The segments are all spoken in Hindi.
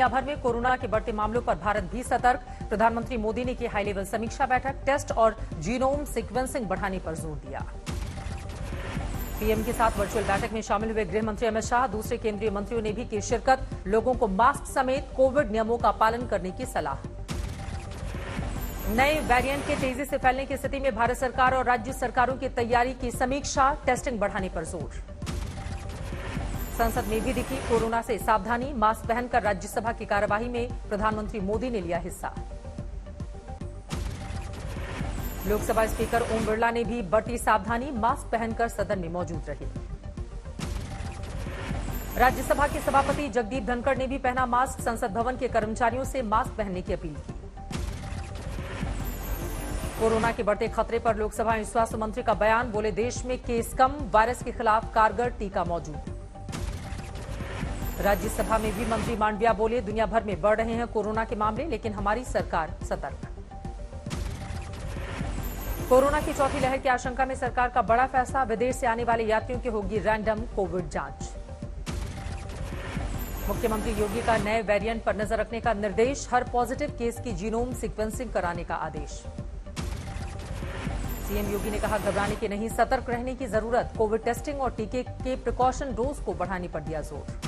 दुनिया भर में कोरोना के बढ़ते मामलों पर भारत भी सतर्क। प्रधानमंत्री मोदी ने की हाई लेवल समीक्षा बैठक, टेस्ट और जीनोम सीक्वेंसिंग बढ़ाने पर जोर दिया। पीएम के साथ वर्चुअल बैठक में शामिल हुए गृह मंत्री अमित शाह, दूसरे केंद्रीय मंत्रियों ने भी की शिरकत। लोगों को मास्क समेत कोविड नियमों का पालन करने की सलाह। नए वेरिएंट के तेजी से फैलने की स्थिति में भारत सरकार और राज्य सरकारों की तैयारी की समीक्षा, टेस्टिंग बढ़ाने पर जोर। संसद में भी दिखी कोरोना से सावधानी, मास्क पहनकर राज्यसभा की कार्यवाही में प्रधानमंत्री मोदी ने लिया हिस्सा। लोकसभा स्पीकर ओम बिरला ने भी बरती सावधानी, मास्क पहनकर सदन में मौजूद रहे। राज्यसभा के सभापति जगदीप धनखड़ ने भी पहना मास्क, संसद भवन के कर्मचारियों से मास्क पहनने की अपील की। कोरोना के बढ़ते खतरे पर लोकसभा में स्वास्थ्य मंत्री का बयान, बोले देश में केस कम, वायरस के खिलाफ कारगर टीका मौजूद। राज्यसभा में भी मंत्री मांडविया बोले, दुनिया भर में बढ़ रहे हैं कोरोना के मामले, लेकिन हमारी सरकार सतर्क। कोरोना की चौथी लहर की आशंका में सरकार का बड़ा फैसला, विदेश से आने वाले यात्रियों की होगी रैंडम कोविड जांच। मुख्यमंत्री योगी का नए वेरिएंट पर नजर रखने का निर्देश, हर पॉजिटिव केस की जीनोम सीक्वेंसिंग कराने का आदेश। सीएम योगी ने कहा, घबराने की नहीं, सतर्क रहने की जरूरत। कोविड टेस्टिंग और टीके के प्रिकॉशन डोज को बढ़ाने पर दिया जोर।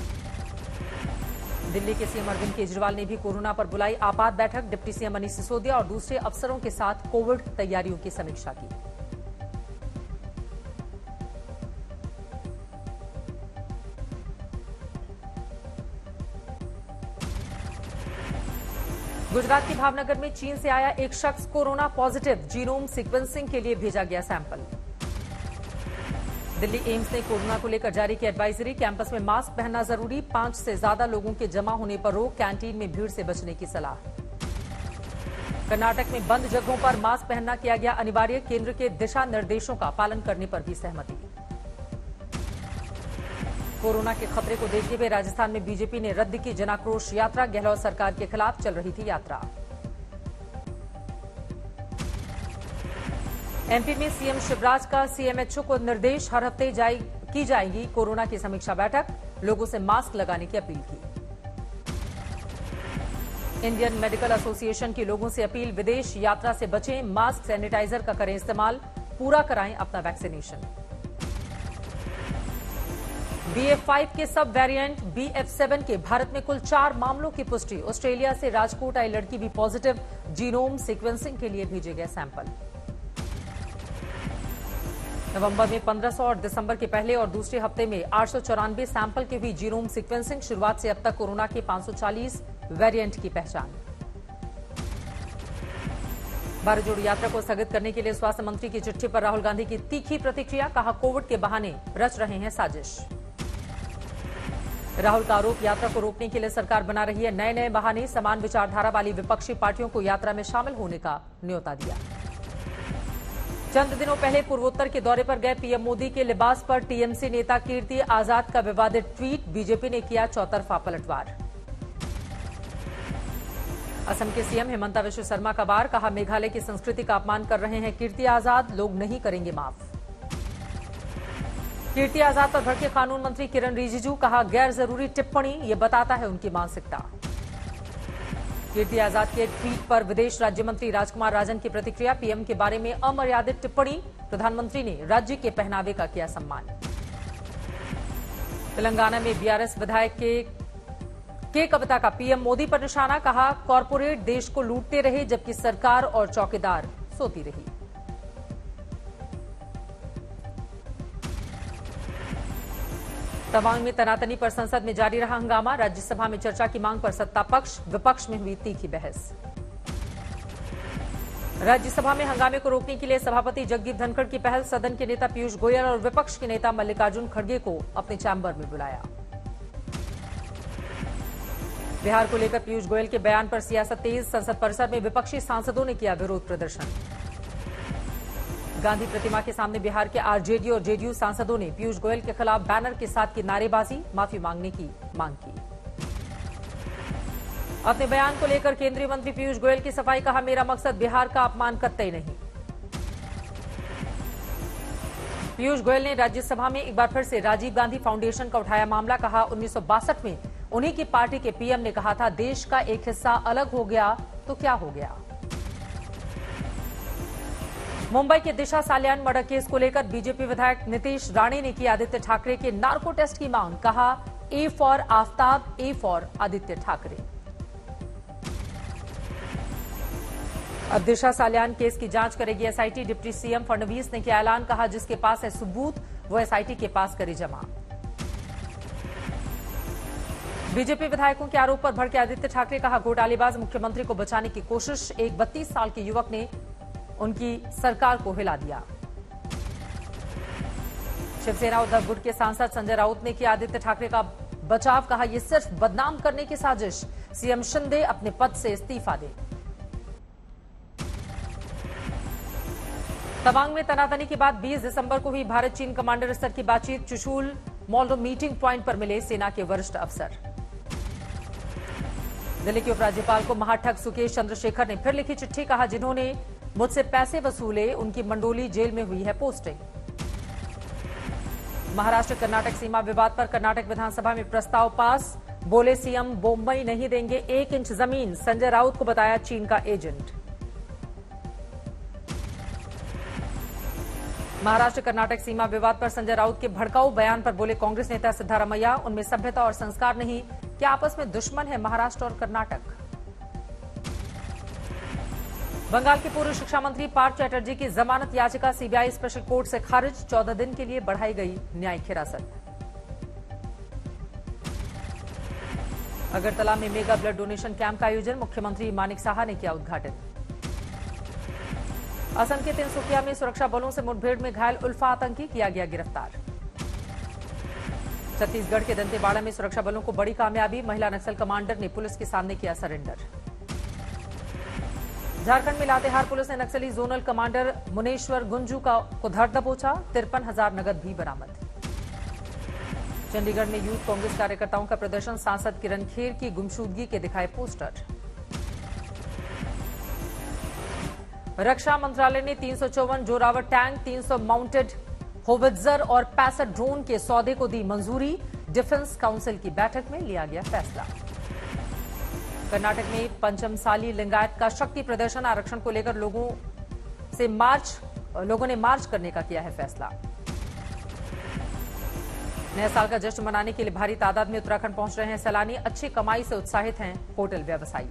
दिल्ली के सीएम अरविंद केजरीवाल ने भी कोरोना पर बुलाई आपात बैठक, डिप्टी सीएम मनीष सिसोदिया और दूसरे अफसरों के साथ कोविड तैयारियों की समीक्षा की। गुजरात के भावनगर में चीन से आया एक शख्स कोरोना पॉजिटिव, जीनोम सीक्वेंसिंग के लिए भेजा गया सैंपल। दिल्ली एम्स ने कोरोना को लेकर जारी की एडवाइजरी, कैंपस में मास्क पहनना जरूरी, 5 से ज्यादा लोगों के जमा होने पर रोक, कैंटीन में भीड़ से बचने की सलाह। कर्नाटक में बंद जगहों पर मास्क पहनना किया गया अनिवार्य, केंद्र के दिशा निर्देशों का पालन करने पर भी सहमति। कोरोना के खतरे को देखते हुए राजस्थान में बीजेपी ने रद्द की जनाक्रोश यात्रा, गहलोत सरकार के खिलाफ चल रही थी यात्रा। एमपी में सीएम शिवराज का सीएमएचओ को निर्देश, हर हफ्ते की जाएगी कोरोना की समीक्षा बैठक, लोगों से मास्क लगाने की अपील की। इंडियन मेडिकल एसोसिएशन की लोगों से अपील, विदेश यात्रा से बचें, मास्क सैनिटाइजर का करें इस्तेमाल, पूरा कराएं अपना वैक्सीनेशन। BF5 के सब वेरिएंट BF7 के भारत में कुल 4 मामलों की पुष्टि, ऑस्ट्रेलिया से राजकोट आई लड़की भी पॉजिटिव, जीनोम सीक्वेंसिंग के लिए भेजे गए सैंपल। नवंबर में 1500 और दिसंबर के पहले और दूसरे हफ्ते में 894 सैंपल के हुई जीनोम सीक्वेंसिंग, शुरुआत से अब तक कोरोना के 540 वेरिएंट की पहचान। भारत जोड़ो यात्रा को स्थगित करने के लिए स्वास्थ्य मंत्री की चिट्ठी पर राहुल गांधी की तीखी प्रतिक्रिया, कहा कोविड के बहाने रच रहे हैं साजिश। राहुल का आरोप, यात्रा को रोकने के लिए सरकार बना रही है नए नए बहाने, समान विचारधारा वाली विपक्षी पार्टियों को यात्रा में शामिल होने का न्योता दिया। चंद दिनों पहले पूर्वोत्तर के दौरे पर गए पीएम मोदी के लिबास पर टीएमसी नेता कीर्ति आजाद का विवादित ट्वीट, बीजेपी ने किया चौतरफा पलटवार। असम के सीएम हिमंता विश्व शर्मा का वार, कहा मेघालय की संस्कृति का अपमान कर रहे हैं कीर्ति आजाद, लोग नहीं करेंगे माफ। कीर्ति आजाद पर भड़के कानून मंत्री किरण रिजिजू, कहा गैर जरूरी टिप्पणी ये बताता है उनकी मानसिकता। कीर्ति आजाद के ट्वीट पर विदेश राज्य मंत्री राजकुमार राजन की प्रतिक्रिया, पीएम के बारे में अमर्यादित टिप्पणी, प्रधानमंत्री ने राज्य के पहनावे का किया सम्मान। तेलंगाना में बीआरएस विधायक के कविता का पीएम मोदी पर निशाना, कहा कॉरपोरेट देश को लूटते रहे जबकि सरकार और चौकीदार सोती रही। तवांग में तनातनी पर संसद में जारी रहा हंगामा, राज्यसभा में चर्चा की मांग पर सत्ता पक्ष विपक्ष में हुई तीखी बहस। राज्यसभा में हंगामे को रोकने के लिए सभापति जगदीप धनखड़ की पहल, सदन के नेता पीयूष गोयल और विपक्ष के नेता मल्लिकार्जुन खड़गे को अपने चैम्बर में बुलाया। बिहार को लेकर पीयूष गोयल के बयान पर सियासत तेज, संसद परिसर में विपक्षी सांसदों ने किया विरोध प्रदर्शन। गांधी प्रतिमा के सामने बिहार के आरजेडी और जेडीयू सांसदों ने पीयूष गोयल के खिलाफ बैनर के साथ की नारेबाजी, माफी मांगने की मांग की। अपने बयान को लेकर केंद्रीय मंत्री पीयूष गोयल की सफाई, कहा मेरा मकसद बिहार का अपमान कतई नहीं। पीयूष गोयल ने राज्यसभा में एक बार फिर से राजीव गांधी फाउंडेशन का उठाया मामला, कहा 1962 में उन्हीं की पार्टी के पीएम ने कहा था, देश का एक हिस्सा अलग हो गया तो क्या हो गया। मुंबई के दिशा साल्यान मर्डर केस को लेकर बीजेपी विधायक नीतीश राणे ने की आदित्य ठाकरे के नार्को टेस्ट की मांग। कहा, A for Aftab, A for Aditya Thackeray. अब दिशा साल्यान केस की जांच करेगी एसआईटी। डिप्टी सीएम फडणवीस ने किया ऐलान। कहा, जिसके पास है सबूत वो एसआईटी के पास करे जमा। बीजेपी विधायकों के आरोप पर भड़के आदित्य ठाकरे। कहा, घोटालेबाज मुख्यमंत्री को बचाने की कोशिश। एक 32 साल के युवक ने उनकी सरकार को हिला दिया। शिवसेना उद्धव गुट के सांसद संजय राउत ने किया आदित्य ठाकरे का बचाव। कहा, यह सिर्फ बदनाम करने की साजिश। सीएम शिंदे अपने पद से इस्तीफा दें। तवांग में तनातनी के बाद 20 दिसंबर को हुई भारत चीन कमांडर स्तर की बातचीत। चुशूल मॉल मीटिंग प्वाइंट पर मिले सेना के वरिष्ठ अफसर। दिल्ली के उपराज्यपाल को महाठग सुकेश चंद्रशेखर ने फिर लिखी चिट्ठी। कहा, जिन्होंने मुझसे पैसे वसूले उनकी मंडोली जेल में हुई है पोस्टिंग। महाराष्ट्र कर्नाटक सीमा विवाद पर कर्नाटक विधानसभा में प्रस्ताव पास। बोले, सीएम मुंबई नहीं देंगे 1 इंच जमीन। संजय राउत को बताया चीन का एजेंट। महाराष्ट्र कर्नाटक सीमा विवाद पर संजय राउत के भड़काऊ बयान पर बोले कांग्रेस नेता सिद्धारमैया, उनमें सभ्यता और संस्कार नहीं। क्या आपस में दुश्मन है महाराष्ट्र और कर्नाटक? बंगाल के पूर्व शिक्षा मंत्री पार्थ चैटर्जी की जमानत याचिका सीबीआई स्पेशल कोर्ट से खारिज। 14 दिन के लिए बढ़ाई गई न्यायिक हिरासत। अगरतला में मेगा ब्लड डोनेशन कैंप का आयोजन। मुख्यमंत्री मानिक साहा ने किया उद्घाटन। असम के तिनसुकिया में सुरक्षा बलों से मुठभेड़ में घायल उल्फा आतंकी किया गया गिरफ्तार। छत्तीसगढ़ के दंतेवाड़ा में सुरक्षा बलों को बड़ी कामयाबी। महिला नक्सल कमांडर ने पुलिस के सामने किया सरेंडर। झारखंड में लातेहार पुलिस ने नक्सली जोनल कमांडर मुनेश्वर गुंजू को धर दबोचा। 53,000 नगद भी बरामद। चंडीगढ़ में यूथ कांग्रेस कार्यकर्ताओं का प्रदर्शन। सांसद किरण खेर की गुमशुदगी के दिखाए पोस्टर। रक्षा मंत्रालय ने 354 जोरावर टैंक, 300 माउंटेड होवित्जर और 65 ड्रोन के सौदे को दी मंजूरी। डिफेंस काउंसिल की बैठक में लिया गया फैसला। कर्नाटक में पंचमसाली लिंगायत का शक्ति प्रदर्शन। आरक्षण को लेकर लोगों ने मार्च करने का किया है फैसला। नए साल का जश्न मनाने के लिए भारी तादाद में उत्तराखंड पहुंच रहे हैं सैलानी। अच्छी कमाई से उत्साहित हैं होटल व्यवसायी।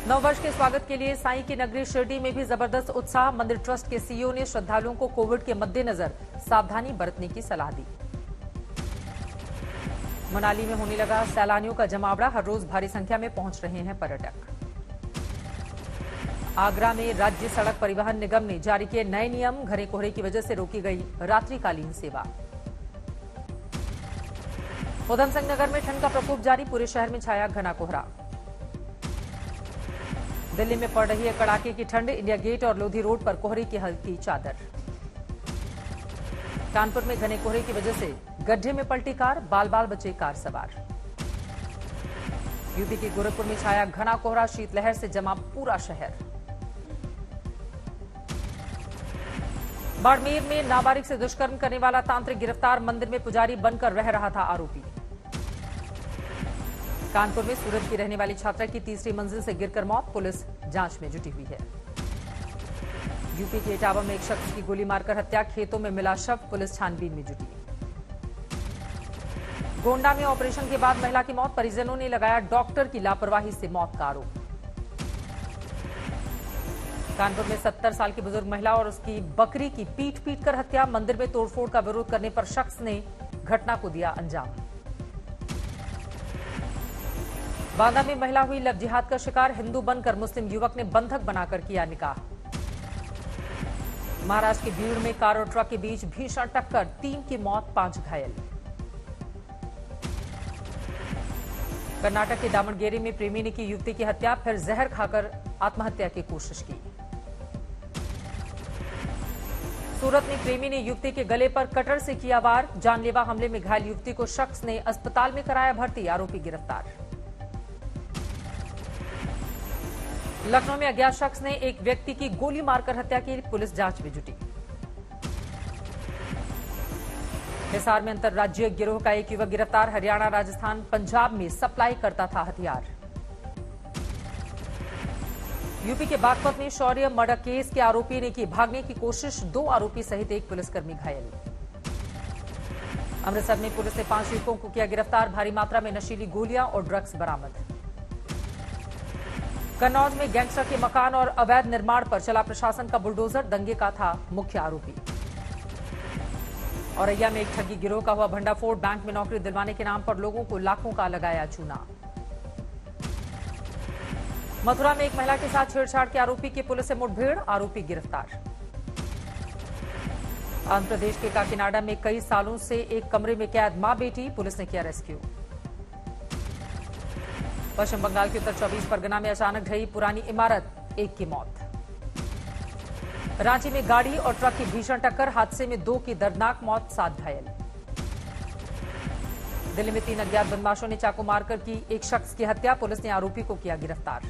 नववर्ष के स्वागत के लिए साईं की नगरी शिरडी में भी जबरदस्त उत्साह। मंदिर ट्रस्ट के सीईओ ने श्रद्धालुओं को कोविड के मद्देनजर सावधानी बरतने की सलाह दी। मनाली में होने लगा सैलानियों का जमावड़ा। हर रोज भारी संख्या में पहुंच रहे हैं पर्यटक। आगरा में राज्य सड़क परिवहन निगम ने जारी किए नए नियम। घने कोहरे की वजह से रोकी गई रात्रिकालीन सेवा। उधम सिंह नगर में ठंड का प्रकोप जारी। पूरे शहर में छाया घना कोहरा। दिल्ली में पड़ रही है कड़ाके की ठंड। इंडिया गेट और लोधी रोड पर कोहरे की हल्की चादर। कानपुर में घने कोहरे की वजह से गड्ढे में पलटी कार। बाल बाल बचे कार सवार। यूपी के गोरखपुर में छाया घना कोहरा। शीतलहर से जमा पूरा शहर। बाड़मेर में नाबालिग से दुष्कर्म करने वाला तांत्रिक गिरफ्तार। मंदिर में पुजारी बनकर रह रहा था आरोपी। कानपुर में सूरत की रहने वाली छात्रा की तीसरी मंजिल से गिरकर मौत। पुलिस जांच में जुटी हुई है। यूपी के इटावा में एक शख्स की गोली मारकर हत्या। खेतों में मिला शव। पुलिस छानबीन में जुटी। गोंडा में ऑपरेशन के बाद महिला की मौत। परिजनों ने लगाया डॉक्टर की लापरवाही से मौत का आरोप। कानपुर में 70 साल की बुजुर्ग महिला और उसकी बकरी की पीट कर हत्या। मंदिर में तोड़फोड़ का विरोध करने पर शख्स ने घटना को दिया अंजाम। बांदा में महिला हुई लव जिहाद का शिकार। हिंदू बनकर मुस्लिम युवक ने बंधक बनाकर किया निकाह। महाराष्ट्र के भीड़ में कार और ट्रक के बीच भीषण टक्कर। 3 की मौत, 5 घायल। कर्नाटक के दावणगेरे में प्रेमी ने की युवती की हत्या। फिर जहर खाकर आत्महत्या की कोशिश की। सूरत में प्रेमी ने युवती के गले पर कटर से किया वार। जानलेवा हमले में घायल युवती को शख्स ने अस्पताल में कराया भर्ती। आरोपी गिरफ्तार। लखनऊ में अज्ञात शख्स ने एक व्यक्ति की गोली मारकर हत्या की। पुलिस जांच में जुटी। हिसार में अंतर्राज्यीय गिरोह का एक युवक गिरफ्तार। हरियाणा, राजस्थान, पंजाब में सप्लाई करता था हथियार। यूपी के बागपत में शौर्य मर्डर केस के आरोपी ने की भागने की कोशिश, 2 आरोपी सहित एक पुलिसकर्मी घायल। अमृतसर में पुलिस ने 5 युवकों को किया गिरफ्तार। भारी मात्रा में नशीली गोलियां और ड्रग्स बरामद। कन्नौज में गैंगस्टर के मकान और अवैध निर्माण पर चला प्रशासन का बुलडोजर, दंगे का था मुख्य आरोपी। औरैया में एक ठगी गिरोह का हुआ भंडाफोड़, बैंक में नौकरी दिलवाने के नाम पर लोगों को लाखों का लगाया चूना। मथुरा में एक महिला के साथ छेड़छाड़ के आरोपी की पुलिस से मुठभेड़, आरोपी गिरफ्तार। आंध्र प्रदेश के काकीनाडा में कई सालों से एक कमरे में कैद मां बेटी, पुलिस ने किया रेस्क्यू। पश्चिम बंगाल के उत्तर 24 परगना में अचानक ढही पुरानी इमारत, एक की मौत। रांची में गाड़ी और ट्रक की भीषण टक्कर, हादसे में 2 की दर्दनाक मौत, 7 घायल। दिल्ली में 3 अज्ञात बदमाशों ने चाकू मारकर की एक शख्स की हत्या, पुलिस ने आरोपी को किया गिरफ्तार।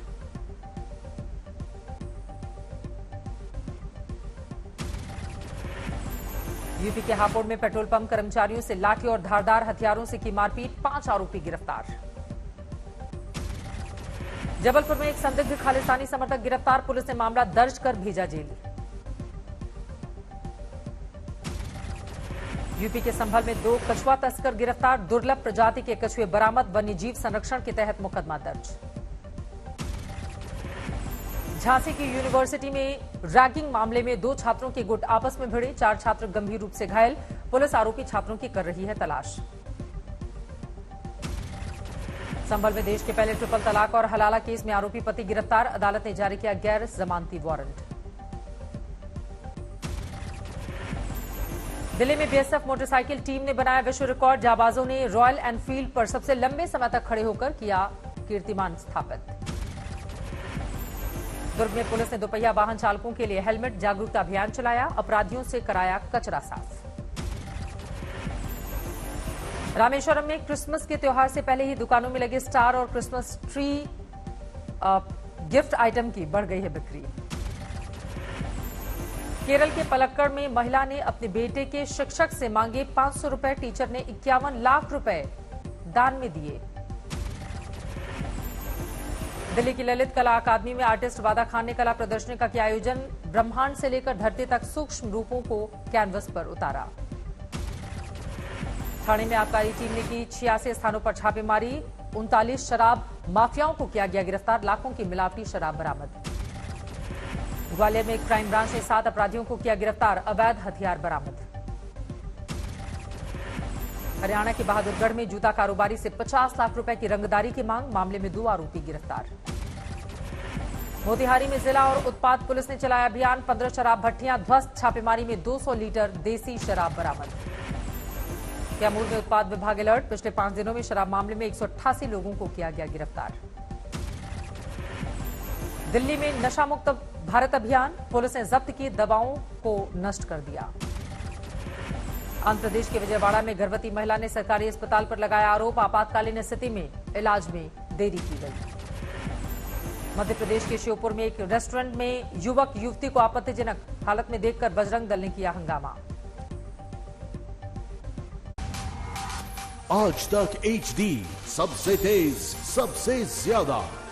यूपी के हापुड़ में पेट्रोल पंप कर्मचारियों से लाठी और धारदार हथियारों से की मारपीट, 5 आरोपी गिरफ्तार। जबलपुर में एक संदिग्ध खालिस्तानी समर्थक गिरफ्तार, पुलिस ने मामला दर्ज कर भेजा जेल। यूपी के संभल में 2 कछुआ तस्कर गिरफ्तार, दुर्लभ प्रजाति के कछुए बरामद, वन्यजीव संरक्षण के तहत मुकदमा दर्ज। झांसी की यूनिवर्सिटी में रैगिंग मामले में 2 छात्रों के गुट आपस में भिड़े, 4 छात्र गंभीर रूप से घायल, पुलिस आरोपी छात्रों की कर रही है तलाश। संभल में देश के पहले ट्रिपल तलाक और हलाला केस में आरोपी पति गिरफ्तार, अदालत ने जारी किया गैर जमानती वारंट। दिल्ली में बीएसएफ मोटरसाइकिल टीम ने बनाया विश्व रिकॉर्ड, जाबाजों ने रॉयल एनफील्ड पर सबसे लंबे समय तक खड़े होकर किया कीर्तिमान स्थापित। दुर्ग में पुलिस ने दोपहिया वाहन चालकों के लिए हेलमेट जागरूकता अभियान चलाया, अपराधियों से कराया कचरा साफ। रामेश्वरम में क्रिसमस के त्योहार से पहले ही दुकानों में लगे स्टार और क्रिसमस ट्री गिफ्ट आइटम की बढ़ गई है बिक्री। केरल के पलक्कड़ में महिला ने अपने बेटे के शिक्षक से मांगे 500 रुपए, टीचर ने 51 लाख रुपए दान में दिए। दिल्ली की ललित कला अकादमी में आर्टिस्ट वादा खान ने कला प्रदर्शनी का किया आयोजन, ब्रह्मांड से लेकर धरती तक सूक्ष्म रूपों को कैनवस पर उतारा। ठाणे में आबकारी टीम ने की 86 स्थानों पर छापेमारी, 39 शराब माफियाओं को किया गया गिरफ्तार, लाखों की मिलावटी शराब बरामद। ग्वालियर में क्राइम ब्रांच ने 7 अपराधियों को किया गिरफ्तार, अवैध हथियार बरामद। हरियाणा के बहादुरगढ़ में जूता कारोबारी से 50 लाख रुपए की रंगदारी की मांग, मामले में 2 आरोपी गिरफ्तार। मोतिहारी में जिला और उत्पाद पुलिस ने चलाया अभियान, 15 शराब भट्टियां ध्वस्त, छापेमारी में 200 लीटर देसी शराब बरामद। कैमूर में उत्पाद विभाग अलर्ट, पिछले 5 दिनों में शराब मामले में 188 लोगों को किया गया गिरफ्तार। दिल्ली में नशा मुक्त भारत अभियान, पुलिस ने जब्त की दवाओं को नष्ट कर दिया। आंध्र प्रदेश के विजयवाड़ा में गर्भवती महिला ने सरकारी अस्पताल पर लगाया आरोप, आपातकालीन स्थिति में इलाज में देरी की गई। मध्य प्रदेश के श्योपुर में एक रेस्टोरेंट में युवक युवती को आपत्तिजनक हालत में देखकर बजरंग दल ने किया हंगामा। आज तक HD, सबसे तेज, सबसे ज्यादा।